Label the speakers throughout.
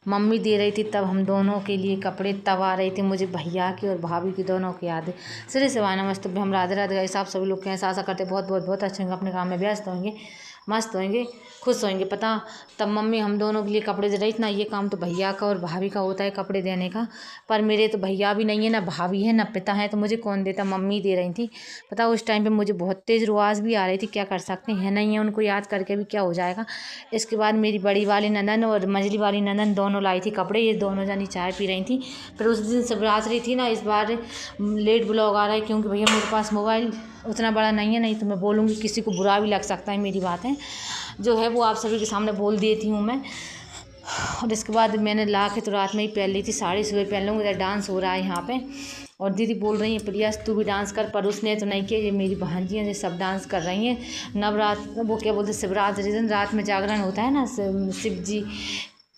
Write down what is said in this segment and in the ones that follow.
Speaker 1: Mummy दे रही थी तब हम दोनों के लिए कपड़े, तब आ रही थी मुझे भैया की और भाभी की दोनों की याद। श्री शिवाय नमस्तुभ्यं। हम राधे राधे गाइस, आप सभी लोग कैसे, आशा करते बहुत बहुत बहुत अच्छे होंगे, अपने काम में व्यस्त होंगे, मस्त होंगे, खुश होंगे। पता तब मम्मी हम दोनों के लिए कपड़े दे रही थी ना। ये काम तो भैया का और भाभी का होता है कपड़े देने का, पर मेरे तो भैया भी नहीं है, ना भाभी है, ना पिता है, तो मुझे कौन देता, मम्मी दे रही थी। पता उस टाइम पे मुझे बहुत तेज़ रुआस भी आ रही थी, क्या कर सकते हैं, नहीं है, उनको याद करके भी क्या हो जाएगा। इसके बाद मेरी बड़ी वाली ननन और मझली वाली ननन दोनों लाई थी कपड़े। ये दोनों जनी चाय पी रही थी। फिर उस दिन शिवरात्रि थी ना, इस बार लेट ब्लॉग आ रहा है क्योंकि भैया मेरे पास मोबाइल उतना बड़ा नहीं है, नहीं तो मैं बोलूँगी किसी को बुरा भी लग सकता है। मेरी बातें जो है वो आप सभी के सामने बोल देती हूँ मैं। और इसके बाद मैंने ला के तो रात में ही पहन ली थी साड़ी, सुबह पहन लूँगी। इधर डांस हो रहा है यहाँ पे और दीदी बोल रही है प्रियास तू भी डांस कर, पर उसने तो नहीं किया। ये मेरी भांजियाँ जो सब डांस कर रही हैं। नवरात्र वो क्या बोलते, शिवरात्रि दिन रात में जागरण होता है ना, शिव जी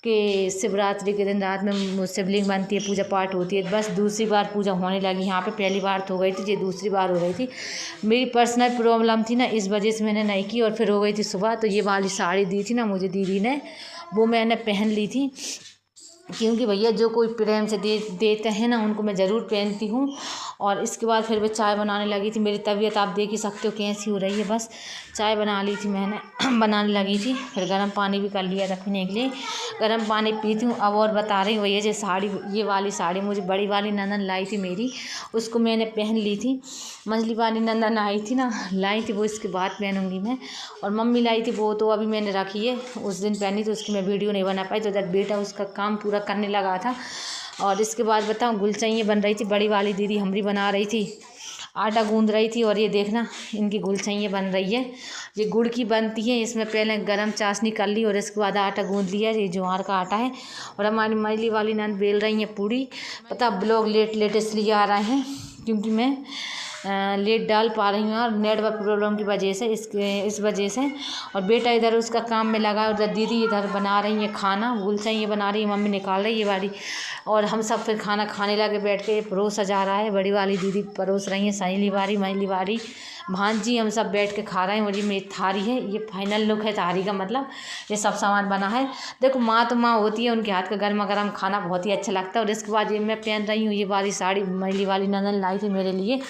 Speaker 1: के शिवरात्रि के दिन रात में शिवलिंग बनती है, पूजा पाठ होती है। बस दूसरी बार पूजा होने लगी यहाँ पे, पहली बार तो हो गई थी, ये दूसरी बार हो गई थी। मेरी पर्सनल प्रॉब्लम थी ना, इस वजह से मैंने नहीं की और फिर हो गई थी सुबह। तो ये वाली साड़ी दी थी ना मुझे दीदी ने, वो मैंने पहन ली थी, क्योंकि भैया जो कोई प्रेम से देते हैं ना उनको मैं ज़रूर पहनती हूँ। और इसके बाद फिर मैं चाय बनाने लगी थी। मेरी तबीयत आप देख ही सकते हो कैसी हो रही है। बस चाय बना ली थी मैंने बनाने लगी थी, फिर गर्म पानी भी कर लिया रखने के लिए, गर्म पानी पीती हूँ अब। और बता रही हूँ भैया जो साड़ी, ये वाली साड़ी मुझे बड़ी वाली नंदन लाई थी मेरी, उसको मैंने पहन ली थी। मछली वाली नंदन आई थी ना, लाई थी, वो इसके बाद पहनूंगी मैं। और मम्मी लाई थी वो तो अभी मैंने रखी है, उस दिन पहनी तो उसकी मैं वीडियो नहीं बना पाई। तो इधर बेटा उसका काम पूरा करने लगा था। और इसके बाद बताऊँ गुलचैया बन रही थी, बड़ी वाली दीदी हमारी बना रही थी, आटा गूंद रही थी। और ये देखना इनकी गुलचैया बन रही है, ये गुड़ की बनती है। इसमें पहले गरम चाशनी कर ली और इसके बाद आटा गूंद लिया, ये ज्वार का आटा है। और हमारी मछली वाली नंद बेल रही है पूड़ी। पता ब्लॉग लेट इसलिए आ रहे हैं क्योंकि मैं लेट डाल पा रही हूँ और नेटवर्क प्रॉब्लम की वजह से, इस वजह से। और बेटा इधर उसका काम में लगा, उधर दीदी इधर बना रही है खाना, गुलचैया बना रही है, मम्मी निकाल रही है वाली। और हम सब फिर खाना खाने लगे बैठ के। परोसा जा रहा है, बड़ी वाली दीदी परोस रही है, सहेली वाली मझली वाली भांजी, हम सब बैठ के खा रहे हैं। और ये मेरी थारी है, ये फाइनल लुक है थारी का, मतलब ये सब सामान बना है। देखो माँ तो माँ होती है, उनके हाथ का गर्मा गर्म खाना बहुत ही अच्छा लगता है। और इसके बाद ये मैं पहन रही हूँ ये वाली साड़ी, मछली वाली नंदन लाई थी मेरे लिए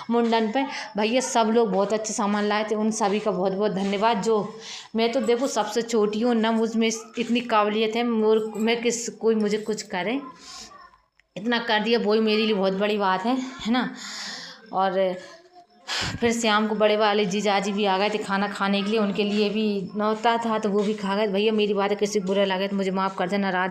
Speaker 1: मुंडन पे। भैया सब लोग बहुत अच्छे सामान लाए थे, उन सभी का बहुत बहुत धन्यवाद। जो मैं तो देखो सबसे छोटी हूँ ना, मुझ में इतनी काबिलियत है, मैं किस कोई मुझे कुछ करे, इतना कर दिया वही मेरे लिए बहुत बड़ी बात है ना। और फिर शाम को बड़े वाले जीजाजी भी आ गए थे खाना खाने के लिए, उनके लिए भी नौता था तो वो भी खा गए। भैया मेरी बात है किसी को बुरा लगे तो मुझे माफ़ कर देना। रात